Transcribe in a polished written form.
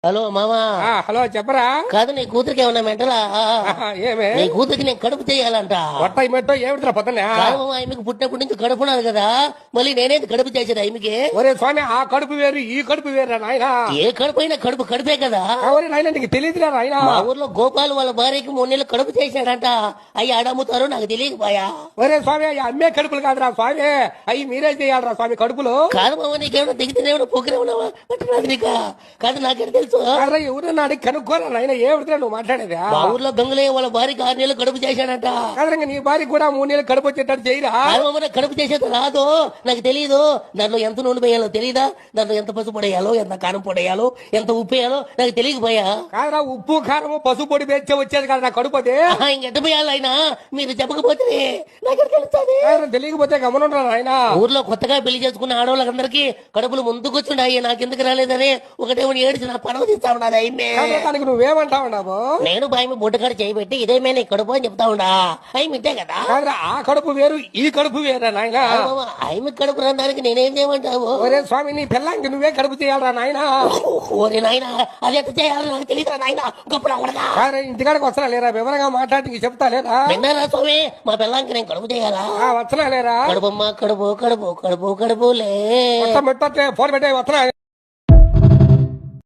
Hello మామా. Hello చెప్పరా. కాదు నీ కూతురికి ఏమన్నా మెంటలా? ఏమే నీ కూతురికి నేను కడుపు చేయాలంట. పొట్ట మెట్టో ఏమిట్రా పొద్దున్న? కాదు మామ, ఆమెకు పుట్టినప్పటి నుంచి కడుపున్నారు కదా, మళ్ళీ నేనేది కడుపు చేసేది ఆమెకి? ఒరే స్వామి, ఆ కడుపు వేరు ఈ కడుపు వేరు నాయన. ఏ కడుపు అయినా కడుపు కడుపే కదా. ఒరే నాయన, నీకు తెలియదురా నాయన. మా ఊర్లో గోపాల్ వాళ్ళ భార్యకి 3 నెలలు కడుపు చేశాడంట. అయ్యి ఆడమ్ముతారో నాకు తెలియకపోయా. ఒరే స్వామి, అవి అమ్మే కడుపులు కాదురా స్వామి, అవి మీరే చేయాలరా స్వామి కడుపులు. కాదు మామ, నీకేమన్నా దిగితేనేమన్నా పొగిరేమన్నా పట్టరాదు నీకు. కాదు నాకేం తెలుసు. ఎవరన్నా అడిగి కనుక్కోరా నాయన, ఏమిట్రా నువ్వు మాట్లాడేదా? మా ఊర్లో గంగులయ్య వాళ్ళ భార్యకి 6 నెలలు కడుపు చేశాడంట. కాదు, నీ భార్య కూడా 3 నెలలు కడుపు వచ్చేటట్టు చేయరా? కడుపు చేసేది రాదు, నాకు తెలియదు. దాంట్లో ఎంత నూనె వేయాలో తెలియదా? దాంట్లో ఎంత పసుపు పొడేయాలో, ఎంత కారం పొడేయాలో, ఎంత ఉప్పు వేయాలో నాకు తెలియకపోయా. కాదురా, ఉప్పు కారం పసుపు పొడి వేస్తే వచ్చేది కదా నా కడుపు. అదే ఇంకెట్ట పోయాలి ఆయన, మీరు చెప్పకపోతే నాకు తెలుస్తుంది. తెలియకపోతే గమనుండ్రా నాయన. ఊర్లో కొత్తగా పెళ్లి చేసుకున్న ఆడవాళ్ళందరికీ కడుపులు ముందుకొచ్చుండాయి, నాకెందుకు రాలేదని ఒకటేమో ఏడిచి నా పడవ తీస్తా ఉన్నాడు ఆయన్ని. దానికి నువ్వేమంటావు? నేను బాయ్ బుట్టకాడ చేయబెట్టి ఇదేమే నీ కడుపు అని చెప్తా ఉండా. అయి మిట్టే కదా. ఆ కడుపు వేరు ఈ కడుపు వేరా నాయన. ఆయన కడుపు రావడానికి నేనేం చేయమంటావు? ఒరే స్వామి, నీ పిల్లానికి నువ్వే కడుపు చేయాలరా నాయన. ఓరే నాయన, అది ఎంత చేయాలో నాకు తెలియదురా నాయన. ఇంటికాడికి వస్తున్నా లేరా, వివరంగా మాట్లాడి చెప్తా లేదా? విన్నారా స్వామి, మా పిల్లానికి నేను కడుపు చేయాలా? వస్తున్నా లేరా? కడుపమ్మా, కడుపు కడుపు కడుపు కడుపులే. ఫోన్ పెట్టే వస్తున్నా.